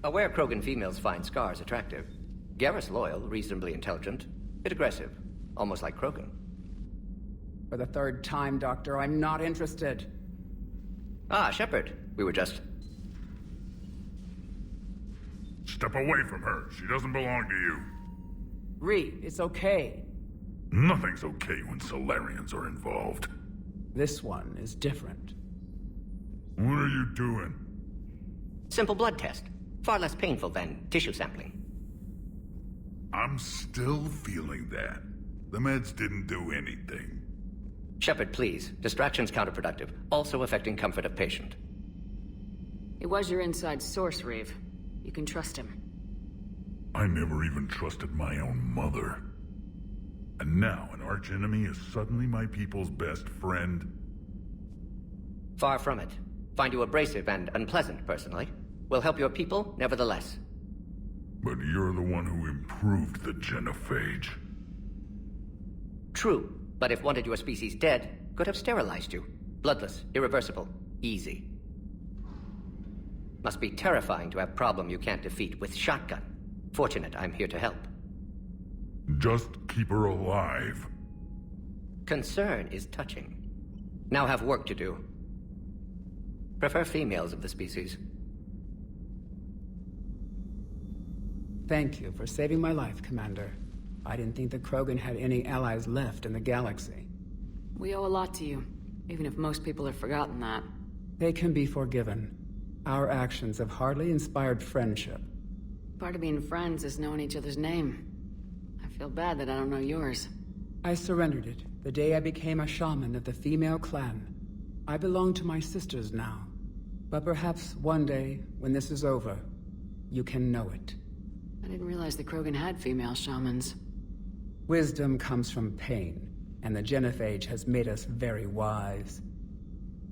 Aware Krogan females find scars attractive. Garrus loyal, reasonably intelligent, bit aggressive, almost like Krogan. For the third time, Doctor, I'm not interested. Ah, Shepard. We were just... Step away from her. She doesn't belong to you. Wreav, it's okay. Nothing's okay when Solarians are involved. This one is different. What are you doing? Simple blood test. Far less painful than tissue sampling. I'm still feeling that. The meds didn't do anything. Shepard, please. Distraction's counterproductive, also affecting comfort of patient. It was your inside source, Wreav. You can trust him. I never even trusted my own mother. And now an archenemy is suddenly my people's best friend? Far from it. Find you abrasive and unpleasant, personally. Will help your people, nevertheless. But you're the one who improved the genophage. True, but if wanted your species dead, could have sterilized you. Bloodless, irreversible, easy. Must be terrifying to have problem you can't defeat with shotgun. Fortunate I'm here to help. Just keep her alive. Concern is touching. Now have work to do. Prefer females of the species. Thank you for saving my life, Commander. I didn't think the Krogan had any allies left in the galaxy. We owe a lot to you, even if most people have forgotten that. They can be forgiven. Our actions have hardly inspired friendship. Part of being friends is knowing each other's name. I feel bad that I don't know yours. I surrendered it the day I became a shaman of the female clan. I belong to my sisters now. But perhaps one day, when this is over, you can know it. I didn't realize the Krogan had female shamans. Wisdom comes from pain, and the genophage has made us very wise.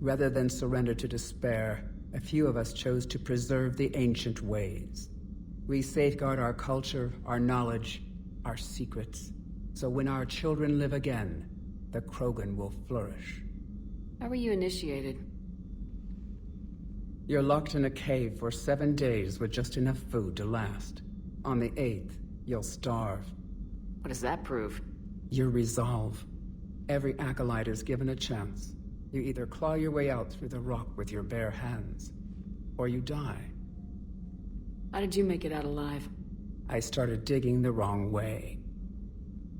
Rather than surrender to despair, a few of us chose to preserve the ancient ways. We safeguard our culture, our knowledge, our secrets. So when our children live again, the Krogan will flourish. How were you initiated? You're locked in a cave for 7 days with just enough food to last. On the 8th, you'll starve. What does that prove? Your resolve. Every acolyte is given a chance. You either claw your way out through the rock with your bare hands, or you die. How did you make it out alive? I started digging the wrong way.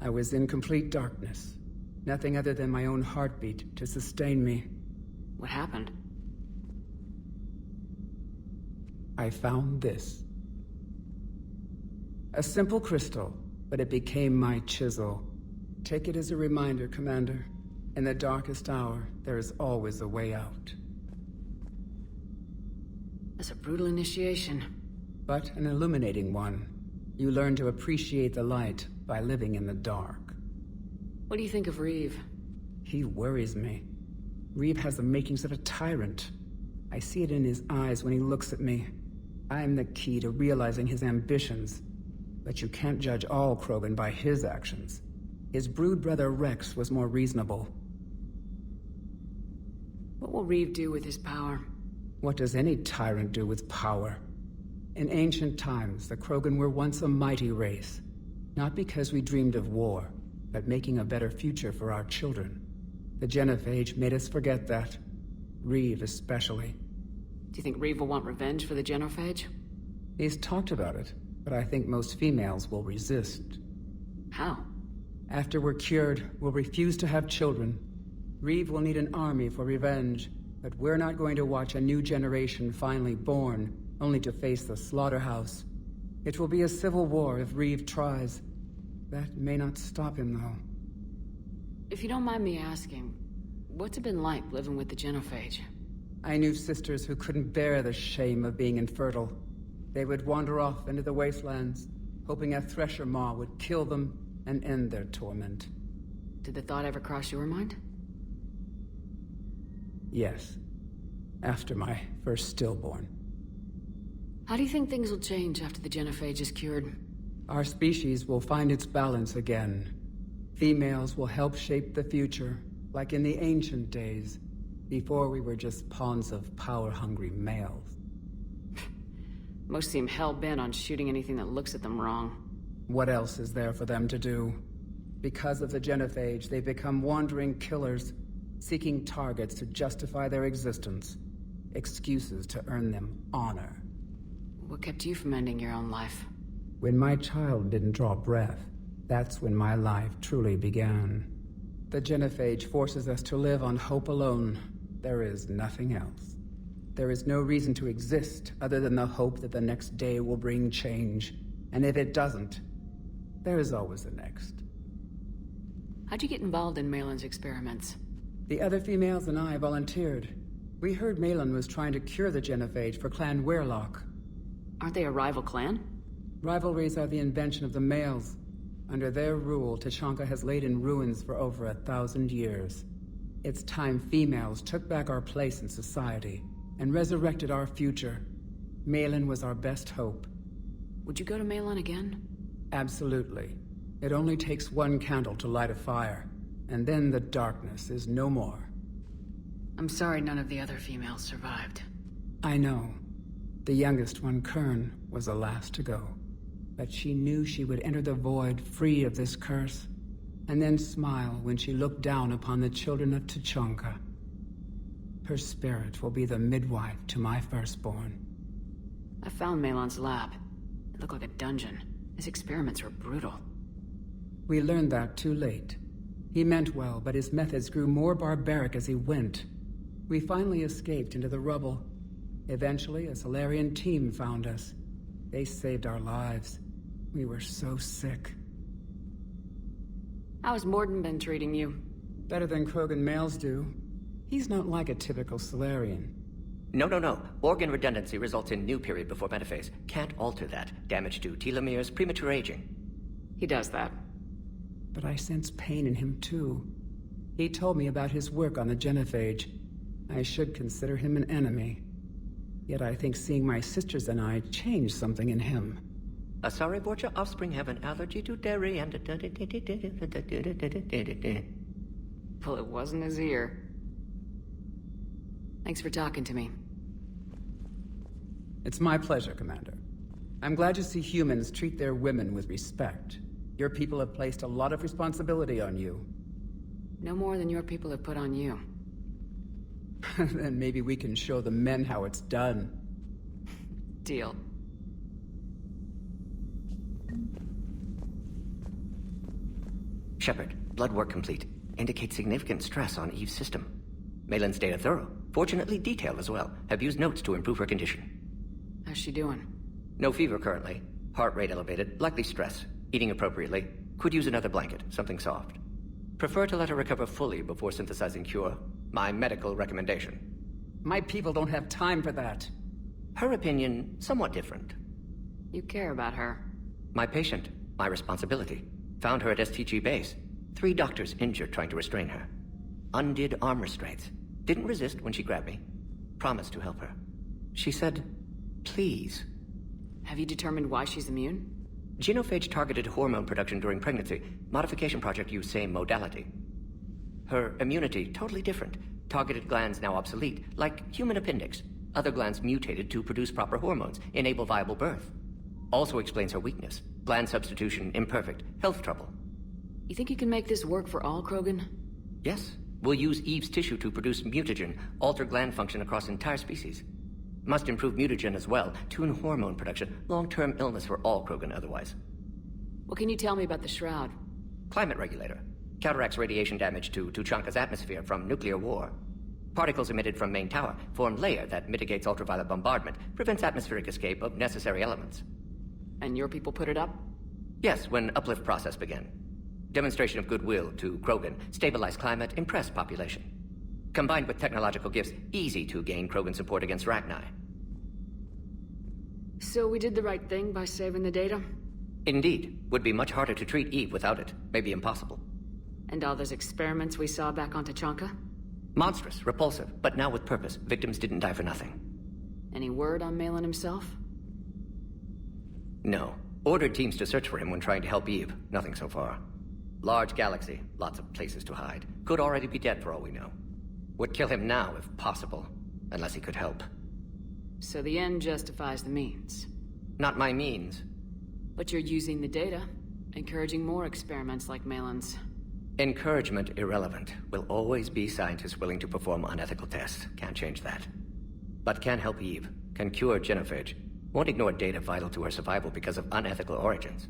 I was in complete darkness. Nothing other than my own heartbeat to sustain me. What happened? I found this. A simple crystal, but it became my chisel. Take it as a reminder, Commander. In the darkest hour, there is always a way out. That's a brutal initiation. But an illuminating one. You learn to appreciate the light by living in the dark. What do you think of Wreav? He worries me. Wreav has the makings of a tyrant. I see it in his eyes when he looks at me. I'm the key to realizing his ambitions. But you can't judge all Krogan by his actions. His brood brother Wrex was more reasonable. What will Wreav do with his power? What does any tyrant do with power? In ancient times, the Krogan were once a mighty race. Not because we dreamed of war, but making a better future for our children. The genophage made us forget that. Wreav especially. Do you think Wreav will want revenge for the genophage? He's talked about it, but I think most females will resist. How? After we're cured, we'll refuse to have children. Wreav will need an army for revenge, but we're not going to watch a new generation finally born, only to face the slaughterhouse. It will be a civil war if Wreav tries. That may not stop him, though. If you don't mind me asking, what's it been like living with the genophage? I knew sisters who couldn't bear the shame of being infertile. They would wander off into the wastelands, hoping a thresher maw would kill them and end their torment. Did the thought ever cross your mind? Yes. After my first stillborn. How do you think things will change after the genophage is cured? Our species will find its balance again. Females will help shape the future, like in the ancient days, before we were just pawns of power-hungry males. Most seem hell-bent on shooting anything that looks at them wrong. What else is there for them to do? Because of the genophage, they've become wandering killers, seeking targets to justify their existence. Excuses to earn them honor. What kept you from ending your own life? When my child didn't draw breath, that's when my life truly began. The genophage forces us to live on hope alone. There is nothing else. There is no reason to exist other than the hope that the next day will bring change. And if it doesn't, there is always the next. How'd you get involved in Malin's experiments? The other females and I volunteered. We heard Malin was trying to cure the genophage for Clan Werelock. Aren't they a rival clan? Rivalries are the invention of the males. Under their rule, Tuchanka has laid in ruins for over 1,000 years. It's time females took back our place in society and resurrected our future. Malin was our best hope. Would you go to Malin again? Absolutely. It only takes one candle to light a fire, and then the darkness is no more. I'm sorry none of the other females survived. I know. The youngest one, Kern, was the last to go. But she knew she would enter the void free of this curse, and then smile when she looked down upon the children of Tuchanka. Her spirit will be the midwife to my firstborn. I found Malin's lab. It looked like a dungeon. His experiments were brutal. We learned that too late. He meant well, but his methods grew more barbaric as he went. We finally escaped into the rubble. Eventually, a Solarian team found us. They saved our lives. We were so sick. How's Mordin been treating you? Better than Krogan males do. He's not like a typical Solarian. No. Organ redundancy results in new period before metaphase. Can't alter that. Damage to telomeres, premature aging. He does that. But I sense pain in him too. He told me about his work on the genophage. I should consider him an enemy. Yet I think seeing my sisters and I changed something in him. Asari Borgia offspring have an allergy to dairy and... Well, it wasn't his ear. Thanks for talking to me. It's my pleasure, Commander. I'm glad to see humans treat their women with respect. Your people have placed a lot of responsibility on you. No more than your people have put on you. Then maybe we can show the men how it's done. Deal. Shepard, blood work complete. Indicates significant stress on Eve's system. Malin's data thorough. Fortunately detailed as well. Have used notes to improve her condition. How's she doing? No fever currently. Heart rate elevated. Likely stress. Eating appropriately. Could use another blanket. Something soft. Prefer to let her recover fully before synthesizing cure. My medical recommendation. My people don't have time for that. Her opinion, somewhat different. You care about her. My patient. My responsibility. Found her at STG base. 3 doctors injured trying to restrain her. Undid arm restraints. Didn't resist when she grabbed me. Promised to help her. She said, please. Have you determined why she's immune? Genophage targeted hormone production during pregnancy. Modification project used same modality. Her immunity, totally different. Targeted glands now obsolete, like human appendix. Other glands mutated to produce proper hormones, enable viable birth. Also explains her weakness. Gland substitution imperfect. Health trouble. You think you can make this work for all Krogan? Yes. We'll use Eve's tissue to produce mutagen, alter gland function across entire species. Must improve mutagen as well, tune hormone production, long-term illness for all Krogan otherwise. What can you tell me about the Shroud? Climate regulator. Counteracts radiation damage to Tuchanka's atmosphere from nuclear war. Particles emitted from main tower form layer that mitigates ultraviolet bombardment, prevents atmospheric escape of necessary elements. And your people put it up? Yes, when uplift process began. Demonstration of goodwill to Krogan, stabilize climate, impress population. Combined with technological gifts, easy to gain Krogan support against Rachni. So we did the right thing by saving the data? Indeed. Would be much harder to treat Eve without it. Maybe impossible. And all those experiments we saw back on Tuchanka? Monstrous, repulsive, but now with purpose. Victims didn't die for nothing. Any word on Malin himself? No. Ordered teams to search for him when trying to help Eve. Nothing so far. Large galaxy, lots of places to hide. Could already be dead for all we know. Would kill him now if possible, unless he could help. So the end justifies the means. Not my means. But you're using the data, encouraging more experiments like Malin's. Encouragement irrelevant. Will always be scientists willing to perform unethical tests. Can't change that. But can help Eve. Can cure genophage. Won't ignore data vital to her survival because of unethical origins.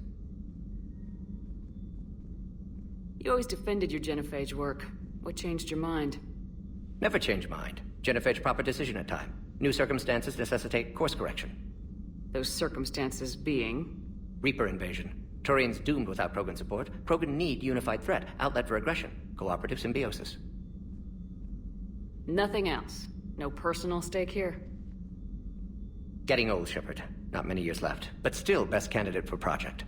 You always defended your genophage work. What changed your mind? Never change mind. Genophage proper decision at time. New circumstances necessitate course correction. Those circumstances being? Reaper invasion. Turians doomed without Krogan support. Krogan need unified threat, outlet for aggression, cooperative symbiosis. Nothing else. No personal stake here? Getting old, Shepard. Not many years left, but still best candidate for project.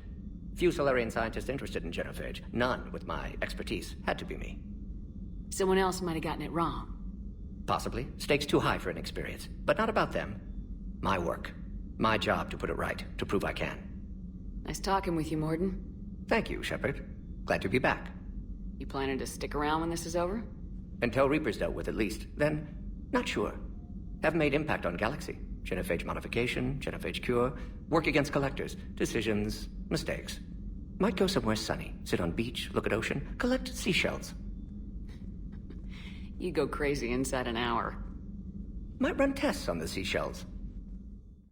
Few Solarian scientists interested in genophage. None with my expertise. Had to be me. Someone else might have gotten it wrong. Possibly. Stakes too high for inexperience. But not about them. My work. My job to put it right, to prove I can. Nice talking with you, Mordin. Thank you, Shepard. Glad to be back. You planning to stick around when this is over? Until Reaper's dealt with, at least. Then, not sure. Have made impact on Galaxy. Genophage modification, genophage cure, work against collectors, decisions, mistakes. Might go somewhere sunny, sit on beach, look at ocean, collect seashells. You go crazy inside an hour. Might run tests on the seashells.